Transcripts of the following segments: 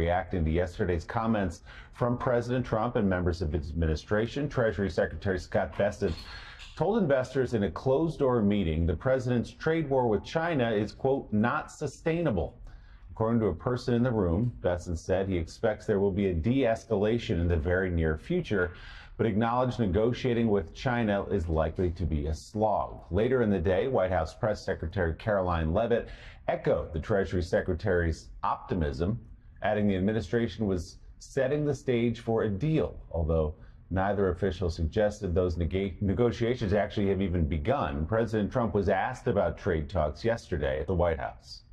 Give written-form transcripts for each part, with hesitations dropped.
reacting to yesterday's comments from President Trump and members of his administration. Treasury Secretary Scott Bessent told investors in a closed-door meeting the president's trade war with China is, quote, not sustainable. According to a person in the room, Bessent said he expects there will be a de-escalation in the very near future, but acknowledged negotiating with China is likely to be a slog. Later in the day, White House Press Secretary Caroline Leavitt echoed the Treasury Secretary's optimism, adding the administration was setting the stage for a deal, although neither official suggested those negotiations actually have even begun. President Trump was asked about trade talks yesterday at the White House.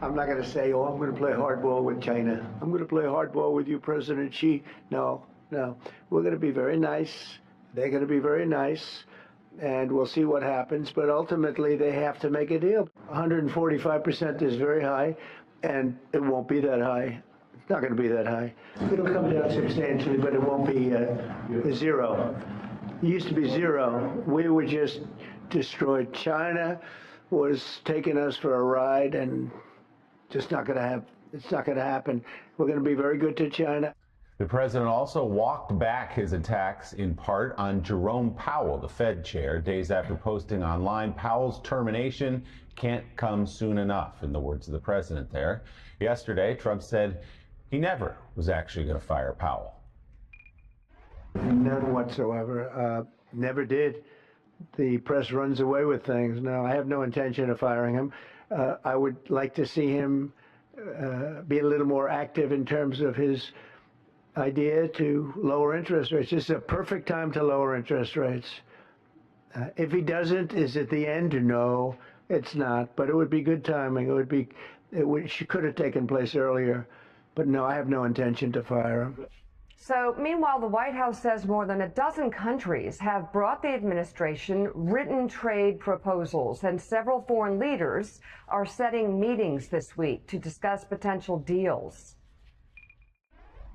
I'm not going to say, oh, I'm going to play hardball with China. I'm going to play hardball with you, President Xi. No. We're going to be very nice. They're going to be very nice. And we'll see what happens. But ultimately, they have to make a deal. 145% is very high, and it won't be that high. It's not going to be that high. It'll come down substantially, but it won't be zero. It used to be zero. We were just destroyed. China was taking us for a ride, and just not going to have. It's not going to happen. We're going to be very good to China. The president also walked back his attacks in part on Jerome Powell, the Fed chair, days after posting online Powell's termination can't come soon enough, in the words of the president there. Yesterday, Trump said he never was actually going to fire Powell. None whatsoever. Never did. The press runs away with things. No, I have no intention of firing him. I would like to see him be a little more active in terms of his idea to lower interest rates. This is a perfect time to lower interest rates. If he doesn't, is it the end? No, it's not. But it would be good timing. It could have taken place earlier. But no, I have no intention to fire him. So, meanwhile, the White House says more than a dozen countries have brought the administration written trade proposals, and several foreign leaders are setting meetings this week to discuss potential deals.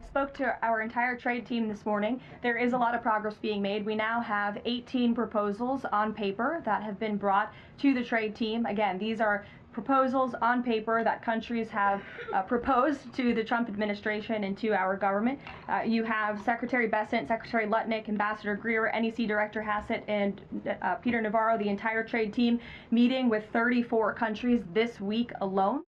Spoke to our entire trade team this morning. There is a lot of progress being made. We now have 18 proposals on paper that have been brought to the trade team. Again, these are proposals on paper that countries have proposed to the Trump administration and to our government. You have Secretary Bessent, Secretary Lutnick, Ambassador Greer, NEC Director Hassett, and Peter Navarro, the entire trade team, meeting with 34 countries this week alone.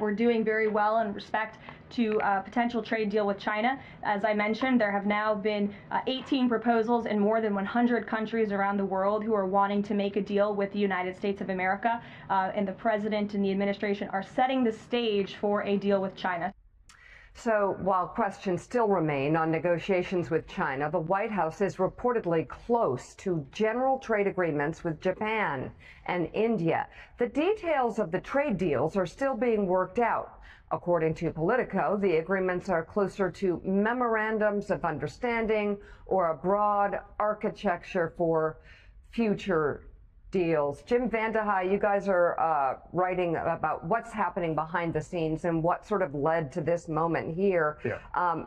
We're doing very well in respect to a potential trade deal with China. As I mentioned, there have now been 18 proposals in more than 100 countries around the world who are wanting to make a deal with the United States of America, and the president and the administration are setting the stage for a deal with China. So while questions still remain on negotiations with China, the White House is reportedly close to general trade agreements with Japan and India. The details of the trade deals are still being worked out. According to Politico, the agreements are closer to memorandums of understanding or a broad architecture for future deals. Jim Vandehei, you guys are writing about what's happening behind the scenes and what sort of led to this moment here,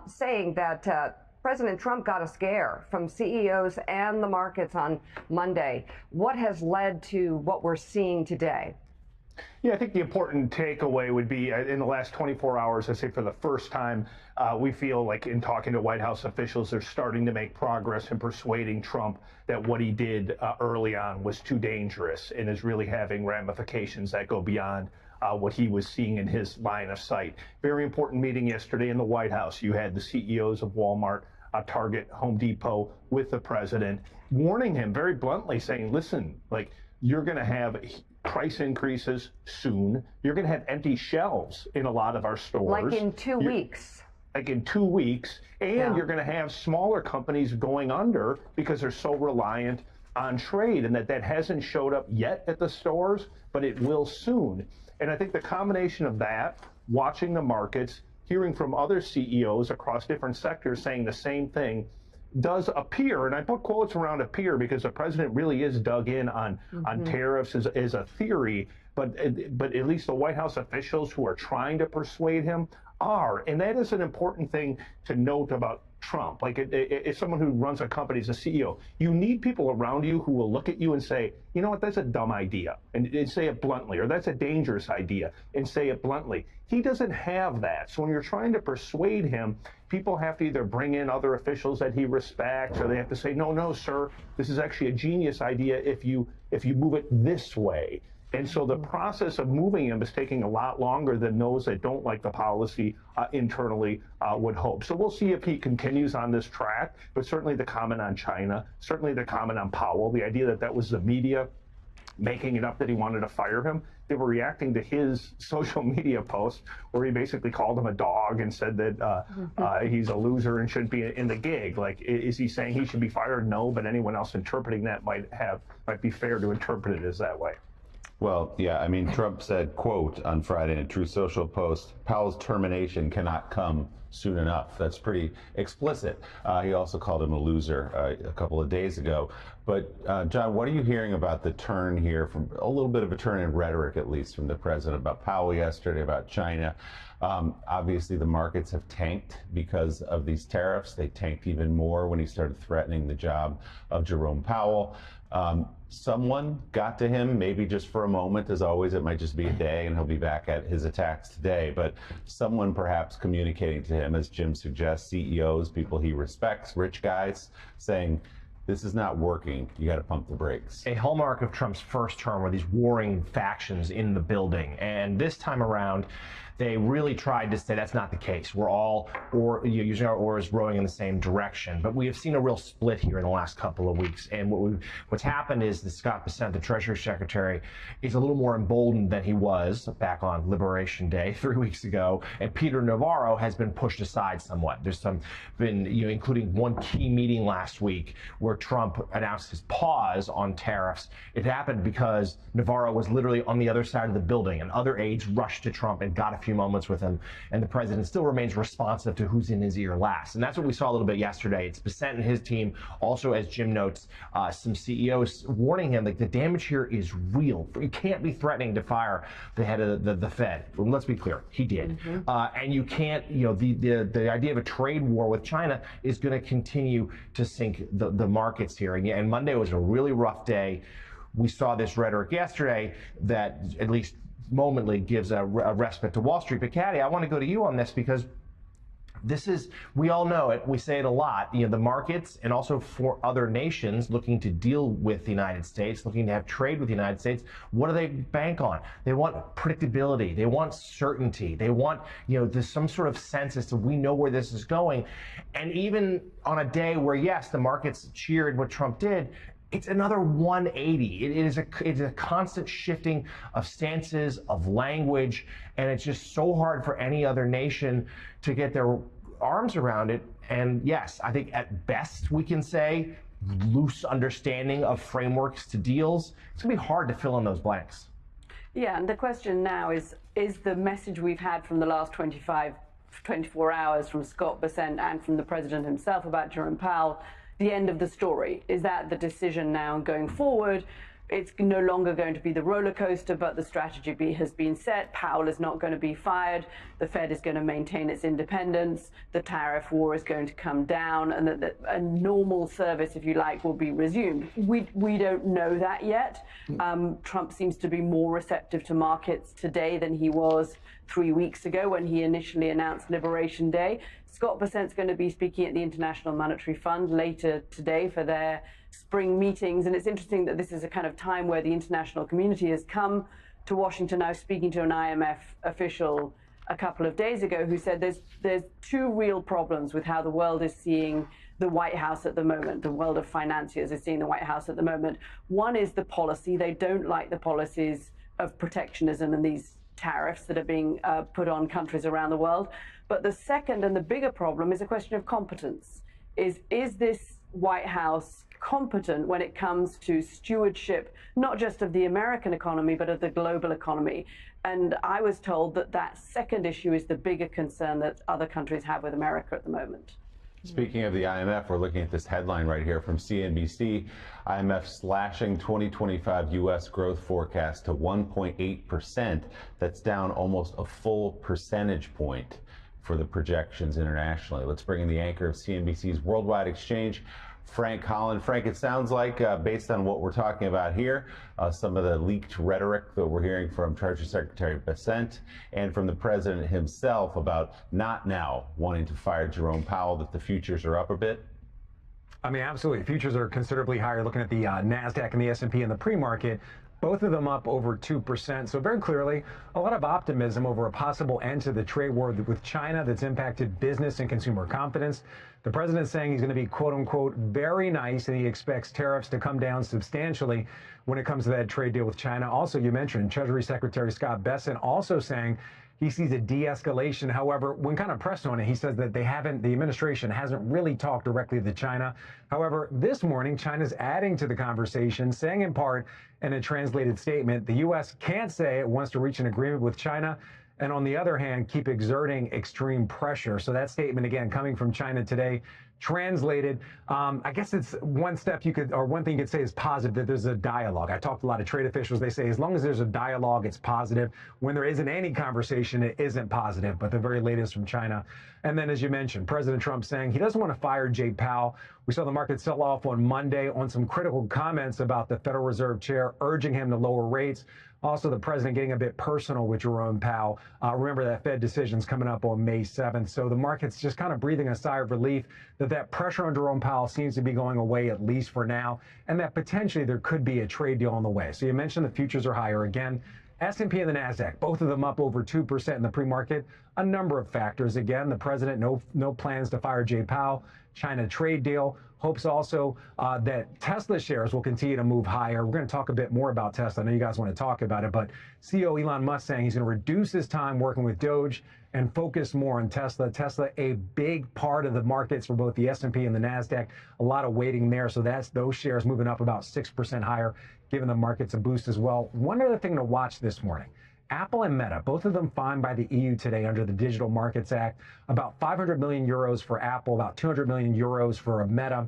saying that President Trump got a scare from CEOs and the markets on Monday. What has led to what we're seeing today? Yeah, I think the important takeaway would be in the last 24 hours, I say for the first time, we feel like in talking to White House officials, they're starting to make progress in persuading Trump that what he did early on was too dangerous and is really having ramifications that go beyond what he was seeing in his line of sight. Very important meeting yesterday in the White House. You had the CEOs of Walmart, Target, Home Depot with the president, warning him very bluntly, saying, listen, like, you're going to have price increases soon. You're going to have empty shelves in a lot of our stores. Like in 2 weeks. Like in 2 weeks. And you're going to have smaller companies going under because they're so reliant on trade, and that hasn't showed up yet at the stores, but it will soon. And I think the combination of that, watching the markets, hearing from other CEOs across different sectors saying the same thing, does appear, and I put quotes around appear because the president really is dug in on tariffs as a theory, but at least the White House officials who are trying to persuade him are. And that is an important thing to note about Trump. Like if someone who runs a company is a CEO, you need people around you who will look at you and say, you know what, that's a dumb idea, and say it bluntly, or that's a dangerous idea, and say it bluntly. He doesn't have that. So when you're trying to persuade him, people have to either bring in other officials that he respects, or they have to say, no, sir, this is actually a genius idea if you move it this way. And so the process of moving him is taking a lot longer than those that don't like the policy internally would hope. So we'll see if he continues on this track, but certainly the comment on China, certainly the comment on Powell, the idea that that was the media making it up that he wanted to fire him. They were reacting to his social media post where he basically called him a dog and said that he's a loser and shouldn't be in the gig. Like, is he saying he should be fired? No, but anyone else interpreting that might be fair to interpret it as that way. Well, yeah, I mean, Trump said, quote, on Friday in a Truth Social post, Powell's termination cannot come soon enough. That's pretty explicit. He also called him a loser a couple of days ago. But, John, what are you hearing about the turn here, from a little bit of a turn in rhetoric, at least, from the president about Powell yesterday, about China? Obviously, the markets have tanked because of these tariffs. They tanked even more when he started threatening the job of Jerome Powell. Someone got to him, maybe just for a moment. As always, it might just be a day and he'll be back at his attacks today. But someone perhaps communicating to him, as Jim suggests, CEOs, people he respects, rich guys, saying, this is not working. You got to pump the brakes. A hallmark of Trump's first term were these warring factions in the building. And this time around, they really tried to say that's not the case. We're all using our oars, rowing in the same direction. But we have seen a real split here in the last couple of weeks. And what's happened is that Scott Bessent, the Treasury Secretary, is a little more emboldened than he was back on Liberation Day 3 weeks ago. And Peter Navarro has been pushed aside somewhat. There's including one key meeting last week where Trump announced his pause on tariffs. It happened because Navarro was literally on the other side of the building, and other aides rushed to Trump and got a few moments with him, and the president still remains responsive to who's in his ear last. And that's what we saw a little bit yesterday. It's Bessent and his team, also, as Jim notes, some CEOs warning him, like, the damage here is real. You can't be threatening to fire the head of the Fed. Well, let's be clear, he did. And you can't, the idea of a trade war with China is going to continue to sink the markets here. And Monday was a really rough day. We saw this rhetoric yesterday that, at least momently, gives a respite to Wall Street. But Caddy, I want to go to you on this, because we all know it, we say it a lot, the markets and also for other nations looking to deal with the United States, looking to have trade with the United States, what do they bank on? They want predictability, they want certainty, they want, there's some sort of sense as to we know where this is going. And even on a day where, yes, the markets cheered what Trump did, it's another 180. It is a constant shifting of stances, of language, and it's just so hard for any other nation to get their arms around it. And yes, I think at best we can say loose understanding of frameworks to deals. It's gonna be hard to fill in those blanks. Yeah, and the question now is the message we've had from the last 24 hours from Scott Bessent and from the president himself about Jerome Powell the end of the story? Is that the decision now going forward? It's no longer going to be the roller coaster, but the strategy has been set. Powell is not going to be fired. The Fed is going to maintain its independence. The tariff war is going to come down, and that a normal service, if you like, will be resumed. We don't know that yet. Trump seems to be more receptive to markets today than he was 3 weeks ago when he initially announced Liberation Day. Scott Bessent's going to be speaking at the International Monetary Fund later today for their spring meetings. And it's interesting that this is a kind of time where the international community has come to Washington. I was speaking to an IMF official a couple of days ago who said there's two real problems with how the world is seeing the White House at the moment. The world of financiers is seeing the White House at the moment. One is the policy. They don't like the policies of protectionism and these tariffs that are being put on countries around the world. But the second and the bigger problem is a question of competence. Is this White House competent when it comes to stewardship, not just of the American economy, but of the global economy? And I was told that second issue is the bigger concern that other countries have with America at the moment. Speaking of the IMF, we're looking at this headline right here from CNBC. IMF slashing 2025 U.S. growth forecast to 1.8%. That's down almost a full percentage point for the projections internationally. Let's bring in the anchor of CNBC's Worldwide Exchange, Frank Holland. Frank, it sounds like, based on what we're talking about here, some of the leaked rhetoric that we're hearing from Treasury Secretary Bessent and from the president himself about not now wanting to fire Jerome Powell, that the futures are up a bit. I mean, absolutely. Futures are considerably higher. Looking at the NASDAQ and the S&P in the pre-market, both of them up over 2%. So very clearly, a lot of optimism over a possible end to the trade war with China that's impacted business and consumer confidence. The president's saying he's going to be, quote unquote, very nice, and he expects tariffs to come down substantially when it comes to that trade deal with China. Also, you mentioned Treasury Secretary Scott Bessent also saying he sees a de-escalation. However, when kind of pressed on it, he says that the administration hasn't really talked directly to China. However, this morning, China's adding to the conversation, saying in part in a translated statement, the U.S. can't say it wants to reach an agreement with China, and on the other hand, keep exerting extreme pressure. So that statement, again, coming from China today, translated, I guess it's one thing you could say is positive, that there's a dialogue. I talked to a lot of trade officials. They say as long as there's a dialogue, it's positive. When there isn't any conversation, it isn't positive. But the very latest from China. And then, as you mentioned, President Trump saying he doesn't want to fire Jay Powell. We saw the market sell off on Monday on some critical comments about the Federal Reserve Chair urging him to lower rates. Also, the president getting a bit personal with Jerome Powell. Remember that Fed decision's coming up on May 7th. So the market's just kind of breathing a sigh of relief that pressure on Jerome Powell seems to be going away, at least for now, and that potentially there could be a trade deal on the way. So you mentioned the futures are higher again. S&P and the NASDAQ, both of them up over 2% in the pre-market. A number of factors. Again, the president, no plans to fire Jay Powell. China trade deal. Hopes also that Tesla shares will continue to move higher. We're going to talk a bit more about Tesla. I know you guys want to talk about it, but CEO Elon Musk saying he's going to reduce his time working with Doge and focus more on Tesla. Tesla, a big part of the markets for both the S&P and the NASDAQ. A lot of weighting there, so that's those shares moving up about 6% higher, giving the markets a boost as well. One other thing to watch this morning. Apple and Meta, both of them fined by the EU today under the Digital Markets Act. About 500 million euros for Apple, about 200 million euros for Meta.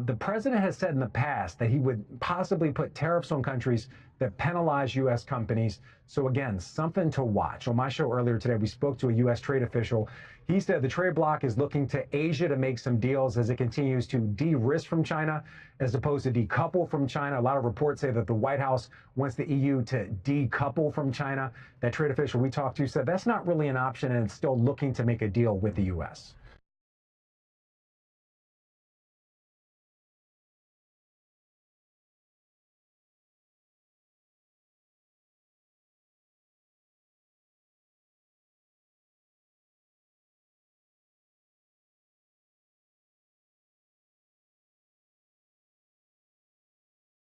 The president has said in the past that he would possibly put tariffs on countries that penalize U.S. companies. So again, something to watch. On my show earlier today, we spoke to a U.S. trade official. He said the trade bloc is looking to Asia to make some deals as it continues to de-risk from China as opposed to decouple from China. A lot of reports say that the White House wants the EU to decouple from China. That trade official we talked to said that's not really an option, and it's still looking to make a deal with the U.S.